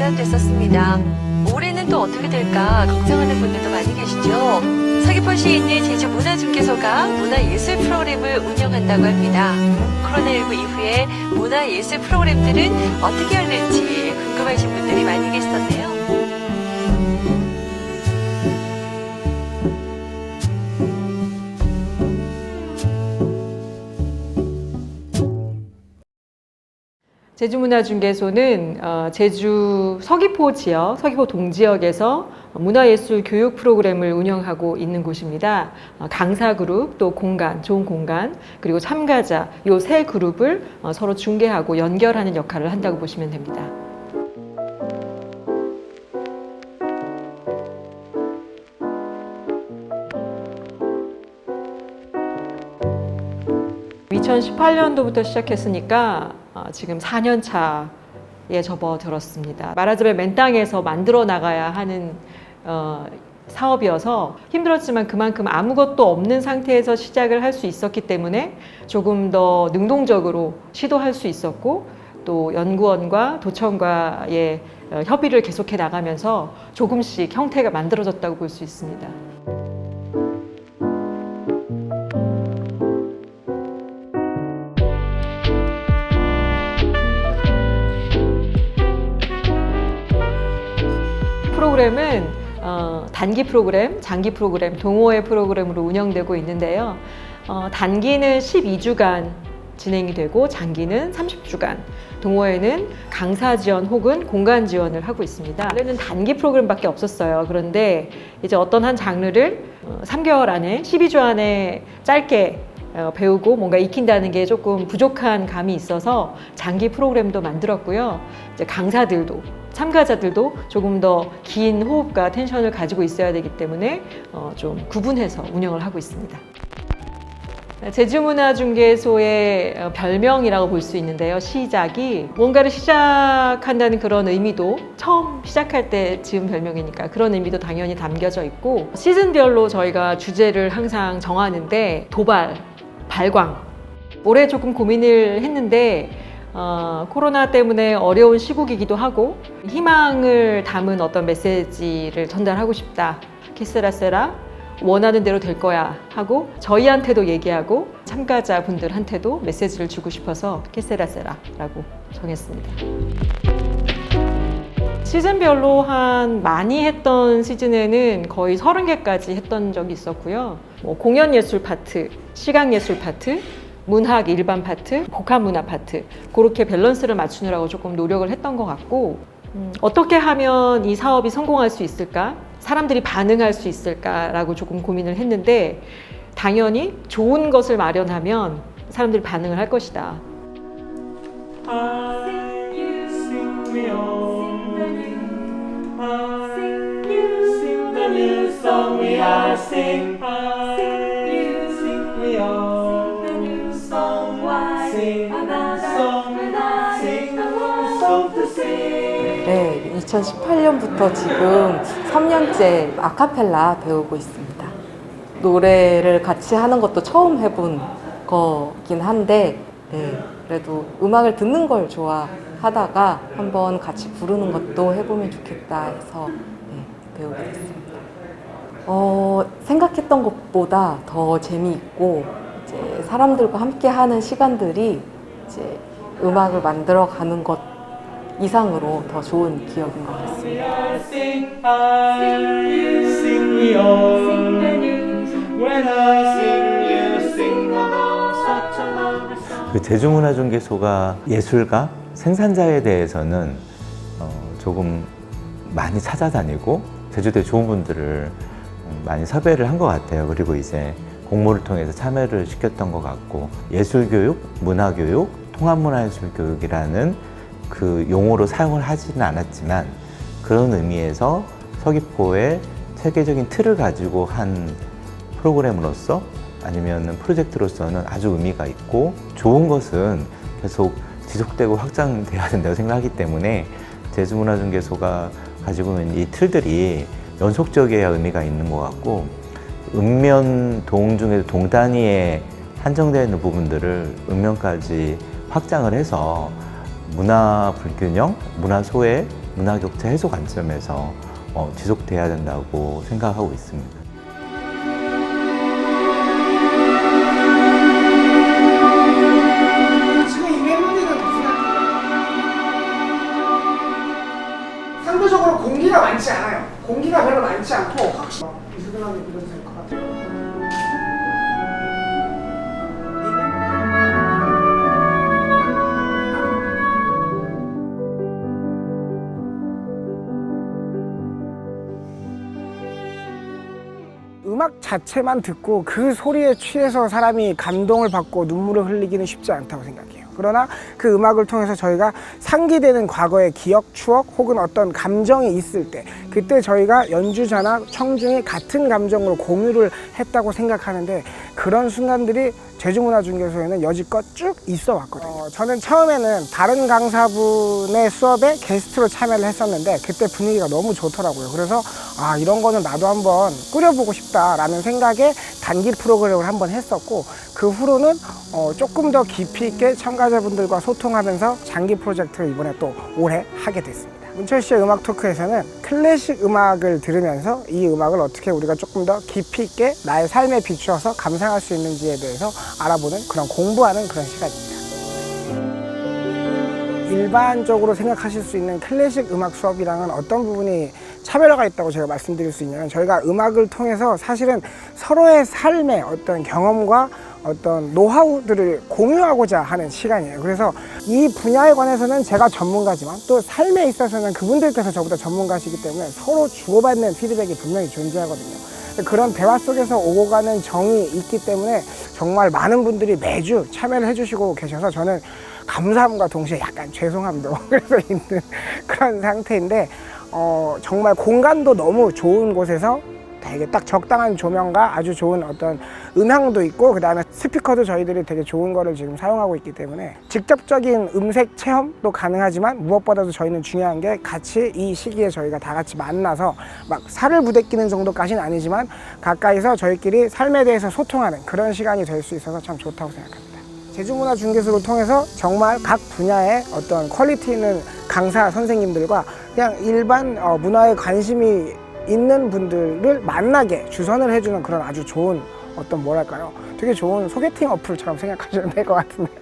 시작됐었습니다. 올해는 또 어떻게 될까 걱정하는 분들도 많이 계시죠? 서귀포시에 있는 제주문화중개소가 문화예술 프로그램을 운영한다고 합니다. 코로나19 이후에 문화예술 프로그램들은 어떻게 열릴지 궁금하신 분들이 많이 계시던데요. 제주문화중개소는 제주 서귀포 지역, 서귀포 동지역에서 문화예술 교육 프로그램을 운영하고 있는 곳입니다. 강사 그룹, 또 공간, 좋은 공간, 그리고 참가자 이 세 그룹을 서로 중개하고 연결하는 역할을 한다고 보시면 됩니다. (2018년도부터) 시작했으니까 지금 4년 차에 접어들었습니다. 말하자면 맨 땅에서 만들어 나가야 하는 사업이어서 힘들었지만 그만큼 아무것도 없는 상태에서 시작을 할 수 있었기 때문에 조금 더 능동적으로 시도할 수 있었고, 또 연구원과 도청과의 협의를 계속해 나가면서 조금씩 형태가 만들어졌다고 볼 수 있습니다. 프로그램은 단기 프로그램, 장기 프로그램, 동호회 프로그램으로 운영되고 있는데요. 단기는 12주간 진행이 되고 장기는 30주간, 동호회는 강사 지원 혹은 공간 지원을 하고 있습니다. 원래는 단기 프로그램밖에 없었어요. 그런데 이제 어떤 한 장르를 3개월 안에, 12주 안에 짧게 배우고 뭔가 익힌다는 게 조금 부족한 감이 있어서 장기 프로그램도 만들었고요. 이제 강사들도, 참가자들도 조금 더 긴 호흡과 텐션을 가지고 있어야 되기 때문에 좀 구분해서 운영을 하고 있습니다. 제주문화중개소의 별명이라고 볼 수 있는데요. 시작이 뭔가를 시작한다는 그런 의미도, 처음 시작할 때 지은 별명이니까 그런 의미도 당연히 담겨져 있고, 시즌별로 저희가 주제를 항상 정하는데 도발, 발광. 올해 조금 고민을 했는데 코로나 때문에 어려운 시국이기도 하고 희망을 담은 어떤 메시지를 전달하고 싶다. 케세라세라, 원하는 대로 될 거야 하고 저희한테도 얘기하고 참가자분들한테도 메시지를 주고 싶어서 케세라세라라고 정했습니다. 시즌별로 많이 했던 시즌에는 거의 30개까지 했던 적이 있었고요. 공연예술 파트, 시각예술 파트, 문학 일반 파트, 복합문화 파트, 그렇게 밸런스를 맞추느라고 조금 노력을 했던 것 같고, 어떻게 하면 이 사업이 성공할 수 있을까? 사람들이 반응할 수 있을까라고 조금 고민을 했는데, 당연히 좋은 것을 마련하면 사람들이 반응을 할 것이다. 네, 2018년부터 지금 3년째 아카펠라 배우고 있습니다. 노래를 같이 하는 것도 처음 해본 거긴 한데, 네, 그래도 음악을 듣는 걸 좋아하다가 한번 같이 부르는 것도 해보면 좋겠다 해서 배우게 됐습니다. 생각했던 것보다 더 재미있고, 이제 사람들과 함께 하는 시간들이 이제 음악을 만들어 가는 것 이상으로 더 좋은 기억인 것 같습니다. 그 제주문화중개소가 예술가, 생산자에 대해서는 조금 많이 찾아다니고 제주도에 좋은 분들을 많이 섭외를 한 것 같아요. 그리고 이제 공모를 통해서 참여를 시켰던 것 같고, 예술교육, 문화교육, 통합문화예술교육이라는 그 용어로 사용을 하지는 않았지만 그런 의미에서 서귀포의 체계적인 틀을 가지고 한 프로그램으로서 아니면 프로젝트로서는 아주 의미가 있고, 좋은 것은 계속 지속되고 확장돼야 된다고 생각하기 때문에 제주문화중개소가 가지고 있는 이 틀들이 연속적이어야 의미가 있는 것 같고, 읍면 동 중에서 동 단위에 한정되어 있는 부분들을 읍면까지 확장을 해서 문화 불균형, 문화 소외, 문화격차 해소 관점에서 지속돼야 된다고 생각하고 있습니다. 지금 이 멜로디는 상대적으로 공기가 많지 않아요. 공기가 별로 많지 않고 확실히 비스듬하게 들어도 될 것 같아요. 음악 자체만 듣고 그 소리에 취해서 사람이 감동을 받고 눈물을 흘리기는 쉽지 않다고 생각해요. 그러나 그 음악을 통해서 저희가 상기되는 과거의 기억, 추억 혹은 어떤 감정이 있을 때 그때 저희가 연주자나 청중이 같은 감정으로 공유를 했다고 생각하는데 그런 순간들이 제주문화중개소에는 여지껏 쭉 있어 왔거든요. 저는 처음에는 다른 강사분의 수업에 게스트로 참여를 했었는데 그때 분위기가 너무 좋더라고요. 그래서 이런 거는 나도 한번 꾸려보고 싶다라는 생각에 단기 프로그램을 한번 했었고 그 후로는 조금 더 깊이 있게 참가자분들과 소통하면서 장기 프로젝트를 이번에 또 올해 하게 됐습니다. 문철 씨의 음악 토크에서는 클래식 음악을 들으면서 이 음악을 어떻게 우리가 조금 더 깊이 있게 나의 삶에 비추어서 감상할 수 있는지에 대해서 알아보는 그런 공부하는 그런 시간입니다. 일반적으로 생각하실 수 있는 클래식 음악 수업이랑은 어떤 부분이 차별화가 있다고 제가 말씀드릴 수 있냐면 저희가 음악을 통해서 사실은 서로의 삶의 어떤 경험과 어떤 노하우들을 공유하고자 하는 시간이에요. 그래서 이 분야에 관해서는 제가 전문가지만 또 삶에 있어서는 그분들께서 저보다 전문가시기 때문에 서로 주고받는 피드백이 분명히 존재하거든요. 그런 대화 속에서 오고 가는 정이 있기 때문에 정말 많은 분들이 매주 참여를 해주시고 계셔서 저는 감사함과 동시에 약간 죄송함도 그래서 있는 그런 상태인데 정말 공간도 너무 좋은 곳에서 되게 딱 적당한 조명과 아주 좋은 어떤 음향도 있고 그 다음에 스피커도 저희들이 되게 좋은 거를 지금 사용하고 있기 때문에 직접적인 음색 체험도 가능하지만 무엇보다도 저희는 중요한 게 같이 이 시기에 저희가 다 같이 만나서 막 살을 부대끼는 정도까지는 아니지만 가까이서 저희끼리 삶에 대해서 소통하는 그런 시간이 될 수 있어서 참 좋다고 생각합니다. 제주문화중개소를 통해서 정말 각 분야의 어떤 퀄리티 있는 강사 선생님들과 그냥 일반 문화에 관심이 있는 분들을 만나게 주선을 해주는 그런 아주 좋은 어떤 뭐랄까요? 되게 좋은 소개팅 어플처럼 생각하시면 될 것 같은데요.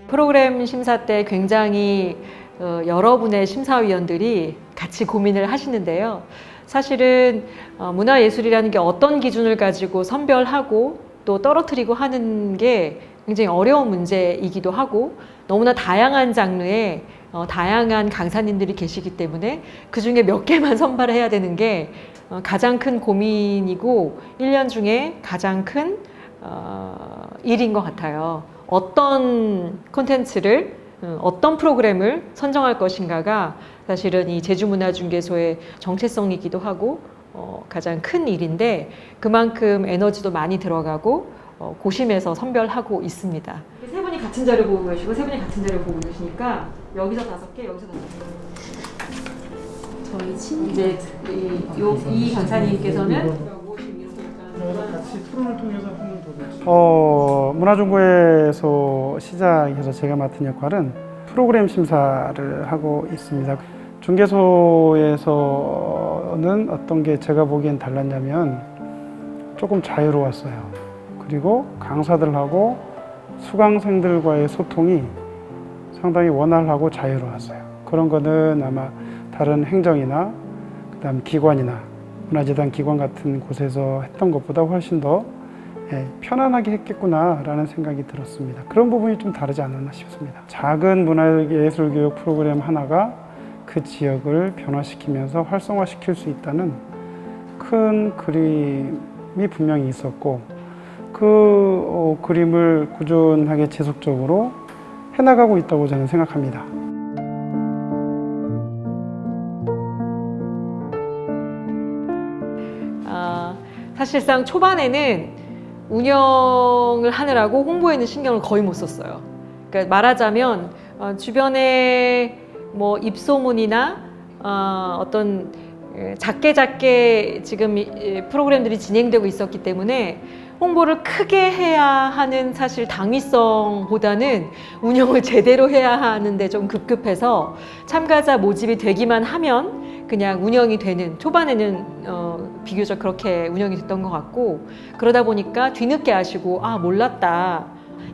프로그램 심사 때 굉장히 여러분의 심사위원들이 같이 고민을 하시는데요. 사실은 문화예술이라는 게 어떤 기준을 가지고 선별하고 또 떨어뜨리고 하는 게 굉장히 어려운 문제이기도 하고 너무나 다양한 장르의 다양한 강사님들이 계시기 때문에 그중에 몇 개만 선발해야 되는 게 가장 큰 고민이고 1년 중에 가장 큰 일인 것 같아요. 어떤 콘텐츠를 어떤 프로그램을 선정할 것인가가 사실은 이 제주문화중개소의 정체성이기도 하고 가장 큰 일인데 그만큼 에너지도 많이 들어가고 고심해서 선별하고 있습니다. 세 분이 같은 자료 보고 계시고 세 분이 같은 자료 보고 계시니까 여기서 5개, 여기서 5개. 저희 이제 이 강사님께서는 같이 토론을 통해서 하면 더 문화중개소 시작해서 제가 맡은 역할은 프로그램 심사를 하고 있습니다. 중개소에서는 어떤 게 제가 보기엔 달랐냐면 조금 자유로웠어요. 그리고 강사들하고 수강생들과의 소통이 상당히 원활하고 자유로웠어요. 그런 거는 아마 다른 행정이나 그다음 기관이나 문화재단 기관 같은 곳에서 했던 것보다 훨씬 더 편안하게 했겠구나라는 생각이 들었습니다. 그런 부분이 좀 다르지 않았나 싶습니다. 작은 문화예술교육 프로그램 하나가 그 지역을 변화시키면서 활성화시킬 수 있다는 큰 그림이 분명히 있었고 그 그림을 꾸준하게 지속적으로 해나가고 있다고 저는 생각합니다. 사실상 초반에는 운영을 하느라고 홍보에는 신경을 거의 못 썼어요. 그러니까 말하자면 주변에 뭐 입소문이나 어떤 작게 지금 프로그램들이 진행되고 있었기 때문에 홍보를 크게 해야 하는 사실 당위성보다는 운영을 제대로 해야 하는데 좀 급급해서 참가자 모집이 되기만 하면 그냥 운영이 되는, 초반에는 비교적 그렇게 운영이 됐던 것 같고, 그러다 보니까 뒤늦게 아시고 아 몰랐다,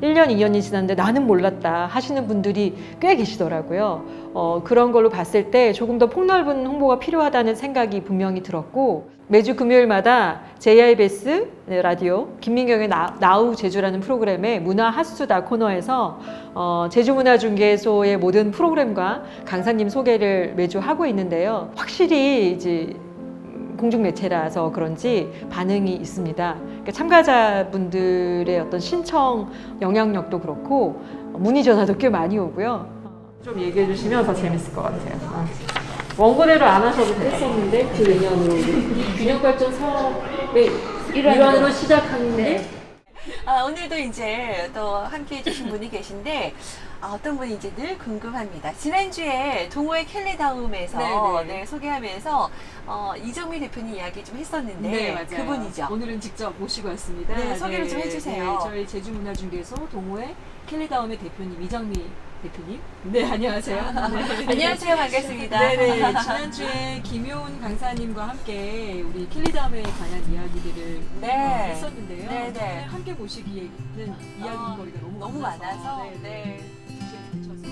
1년 2년이 지났는데 나는 몰랐다 하시는 분들이 꽤 계시더라고요. 그런 걸로 봤을 때 조금 더 폭넓은 홍보가 필요하다는 생각이 분명히 들었고, 매주 금요일마다 JIBS 라디오 김민경의 나우 제주라는 프로그램의 문화 핫수다 코너에서 제주문화중개소의 모든 프로그램과 강사님 소개를 매주 하고 있는데요. 확실히 이제 공중매체라서 그런지 반응이 있습니다. 그러니까 참가자분들의 어떤 신청 영향력도 그렇고 문의 전화도 꽤 많이 오고요. 좀 얘기해 주시면 더 재밌을 것 같아요. 원고대로 안 하셔도 됐었는데 그 내년으로 균형발전 사업의 일환으로 시작하는데 오늘도 이제 또 함께 해주신 분이 계신데 어떤 분인지 늘 궁금합니다. 지난주에 동호회 캘리다움에서 네, 소개하면서 이정미 대표님 이야기 좀 했었는데 네, 맞아요. 그분이죠. 오늘은 직접 모시고 왔습니다. 네, 소개를 좀 해주세요. 네, 저희 제주문화중개소 동호회 캘리다움의 대표님 이정미 대표님. 네, 안녕하세요. 네. 안녕하세요. 반갑습니다. 네네. 지난주에 김효은 강사님과 함께 우리 캘리다움에 관한 이야기들을 네. 했었는데요. 네네. 함께 모시기에는 이야기거리가 너무 많아서. 네. 붙여서.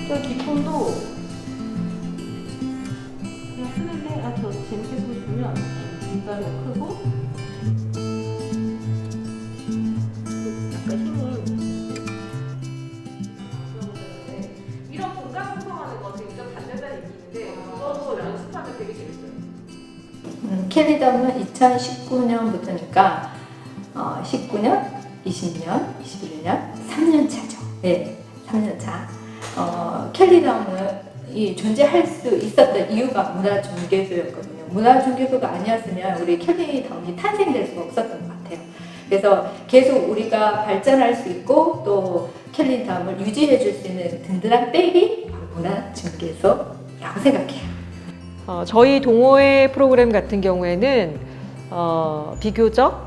저 기품도 그냥 쓰는데 저 재밌게 쓰고 싶으면 문자로 크고 약간 힘을 이런 공간 구성하는 거 되게 단단한 얘기인데 그것도 연습하면 되게 재밌어요. 캘리덤은 2019년부터니까 19년, 20년, 21년, 3년 차죠. 네, 3년 차. 캘리덤은 존재할 수 있었던 이유가 문화중개소였거든요. 문화중개소가 아니었으면 우리 캘리덤이 탄생될 수가 없었던 것 같아요. 그래서 계속 우리가 발전할 수 있고 또 캘리덤을 유지해 줄 수 있는 든든한 백이 문화중개소라고 생각해요. 저희 동호회 프로그램 같은 경우에는 비교적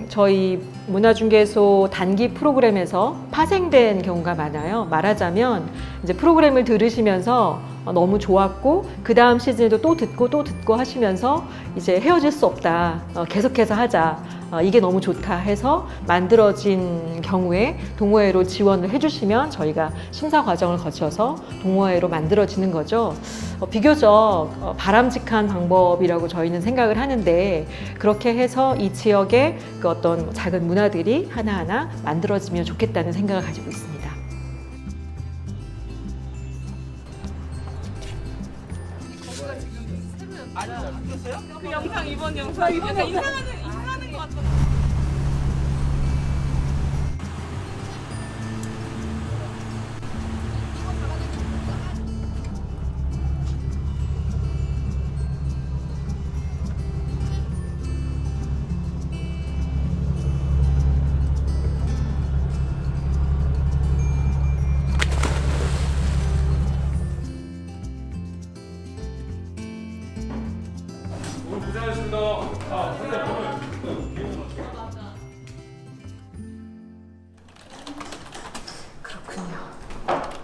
저희 문화중개소 단기 프로그램에서 파생된 경우가 많아요. 말하자면 이제 프로그램을 들으시면서 너무 좋았고 그 다음 시즌에도 또 듣고 하시면서 이제 헤어질 수 없다, 계속해서 하자, 이게 너무 좋다 해서 만들어진 경우에 동호회로 지원을 해주시면 저희가 심사 과정을 거쳐서 동호회로 만들어지는 거죠. 비교적 바람직한 방법이라고 저희는 생각을 하는데, 그렇게 해서 이 지역의 그 어떤 작은 문화들이 하나하나 만들어지면 좋겠다는 생각을 가지고 있습니다. 그 영상 이번 영상 이상하는 것 같던데.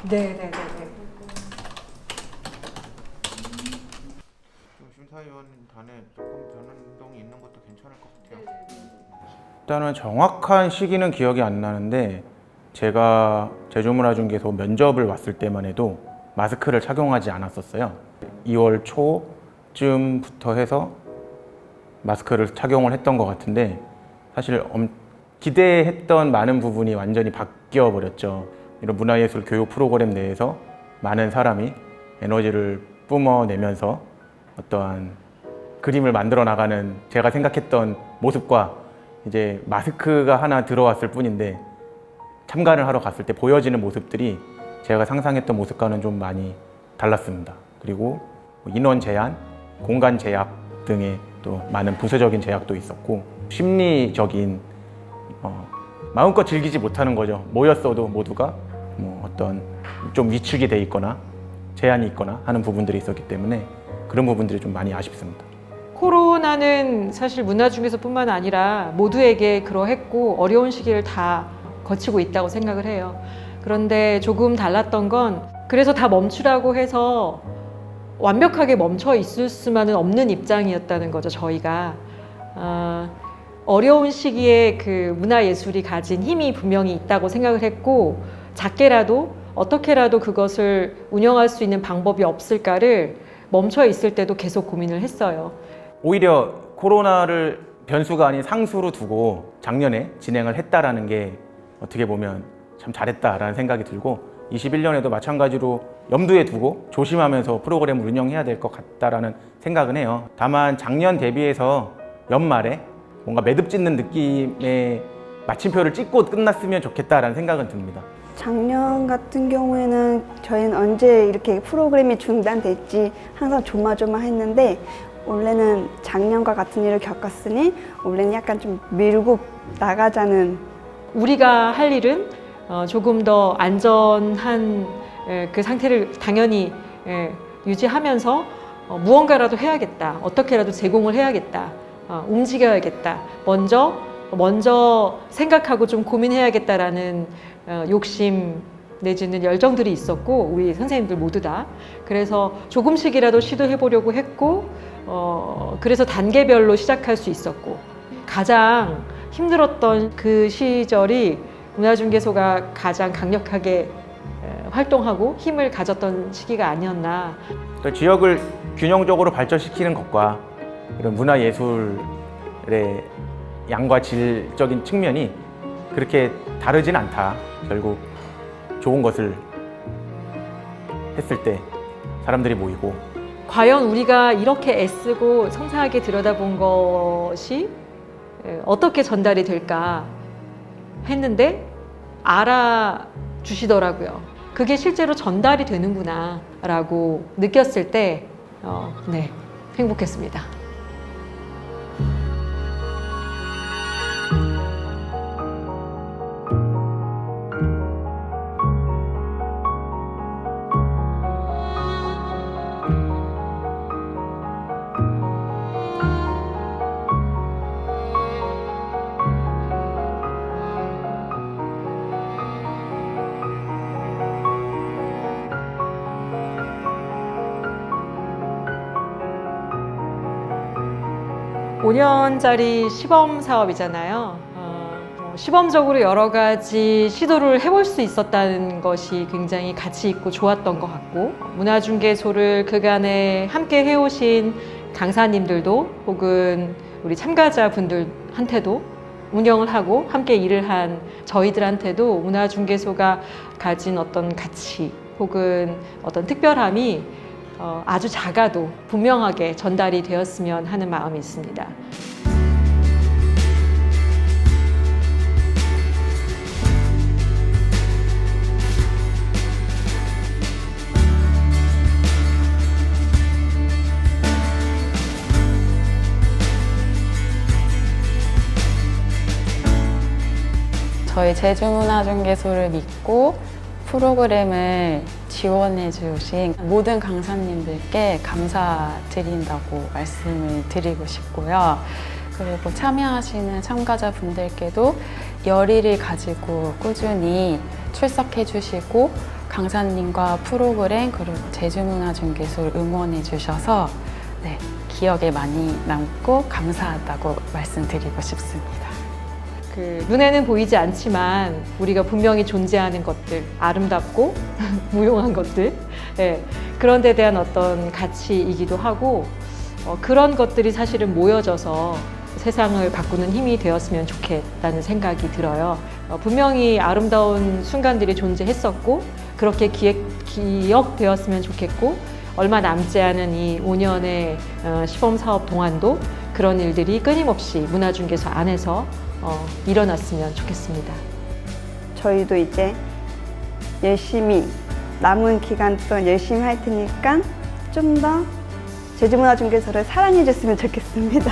네네네. 심사위원단에 조금 변동이 있는 것도 괜찮을 것 같아요. 일단은 정확한 시기는 기억이 안 나는데 제가 제주문화중개소 면접을 왔을 때만 해도 마스크를 착용하지 않았었어요. 2월 초쯤부터 해서 마스크를 착용을 했던 것 같은데 사실 기대했던 많은 부분이 완전히 바뀌어 버렸죠. 이런 문화예술 교육 프로그램 내에서 많은 사람이 에너지를 뿜어내면서 어떠한 그림을 만들어 나가는 제가 생각했던 모습과 이제 마스크가 하나 들어왔을 뿐인데 참가를 하러 갔을 때 보여지는 모습들이 제가 상상했던 모습과는 좀 많이 달랐습니다. 그리고 인원 제한, 공간 제약 등의 또 많은 부수적인 제약도 있었고 심리적인 마음껏 즐기지 못하는 거죠. 모였어도 모두가 뭐 어떤 좀 위축이 돼 있거나 제한이 있거나 하는 부분들이 있었기 때문에 그런 부분들이 좀 많이 아쉽습니다. 코로나는 사실 문화중개소뿐만 아니라 모두에게 그러했고 어려운 시기를 다 거치고 있다고 생각을 해요. 그런데 조금 달랐던 건 그래서 다 멈추라고 해서 완벽하게 멈춰 있을 수만은 없는 입장이었다는 거죠, 저희가. 어려운 시기에 그 문화예술이 가진 힘이 분명히 있다고 생각을 했고 작게라도 어떻게라도 그것을 운영할 수 있는 방법이 없을까를 멈춰 있을 때도 계속 고민을 했어요. 오히려 코로나를 변수가 아닌 상수로 두고 작년에 진행을 했다라는 게 어떻게 보면 참 잘했다라는 생각이 들고 21년에도 마찬가지로 염두에 두고 조심하면서 프로그램을 운영해야 될 것 같다라는 생각은 해요. 다만 작년 대비해서 연말에 뭔가 매듭 짓는 느낌의 마침표를 찍고 끝났으면 좋겠다라는 생각은 듭니다. 작년 같은 경우에는 저희는 언제 이렇게 프로그램이 중단될지 항상 조마조마했는데 올해는 작년과 같은 일을 겪었으니 올해는 약간 좀 밀고 나가자는. 우리가 할 일은 조금 더 안전한 그 상태를 당연히 유지하면서 무언가라도 해야겠다. 어떻게라도 제공을 해야겠다. 움직여야겠다. 먼저 생각하고 좀 고민해야겠다라는 욕심 내지는 열정들이 있었고 우리 선생님들 모두 다. 그래서 조금씩이라도 시도해보려고 했고 그래서 단계별로 시작할 수 있었고 가장 힘들었던 그 시절이 문화중개소가 가장 강력하게 활동하고 힘을 가졌던 시기가 아니었나. 지역을 균형적으로 발전시키는 것과 이런 문화예술의 양과 질적인 측면이 그렇게 다르진 않다. 결국 좋은 것을 했을 때 사람들이 모이고 과연 우리가 이렇게 애쓰고 성사하게 들여다본 것이 어떻게 전달이 될까 했는데 알아주시더라고요. 그게 실제로 전달이 되는구나 라고 느꼈을 때 네, 행복했습니다. 오 5년짜리 시범 사업이잖아요. 시범적으로 여러 가지 시도를 해볼 수 있었다는 것이 굉장히 가치 있고 좋았던 것 같고 문화중개소를 그간에 함께 해오신 강사님들도 혹은 우리 참가자분들한테도 운영을 하고 함께 일을 한 저희들한테도 문화중개소가 가진 어떤 가치 혹은 어떤 특별함이 아주 작아도 분명하게 전달이 되었으면 하는 마음이 있습니다. 저희 제주문화중개소를 믿고 프로그램을 지원해 주신 모든 강사님들께 감사드린다고 말씀을 드리고 싶고요. 그리고 참여하시는 참가자분들께도 열의를 가지고 꾸준히 출석해 주시고 강사님과 프로그램 그리고 제주문화중개소를 응원해 주셔서 기억에 많이 남고 감사하다고 말씀드리고 싶습니다. 눈에는 보이지 않지만 우리가 분명히 존재하는 것들, 아름답고 무용한 것들, 그런 데 대한 어떤 가치이기도 하고 그런 것들이 사실은 모여져서 세상을 바꾸는 힘이 되었으면 좋겠다는 생각이 들어요. 분명히 아름다운 순간들이 존재했었고 그렇게 기억되었으면 좋겠고 얼마 남지 않은 이 5년의 시범사업 동안도 그런 일들이 끊임없이 문화중개소 안에서 일어났으면 좋겠습니다. 저희도 이제 열심히 남은 기간 동안 열심히 할 테니까 좀 더 제주문화중개소를 사랑해 줬으면 좋겠습니다.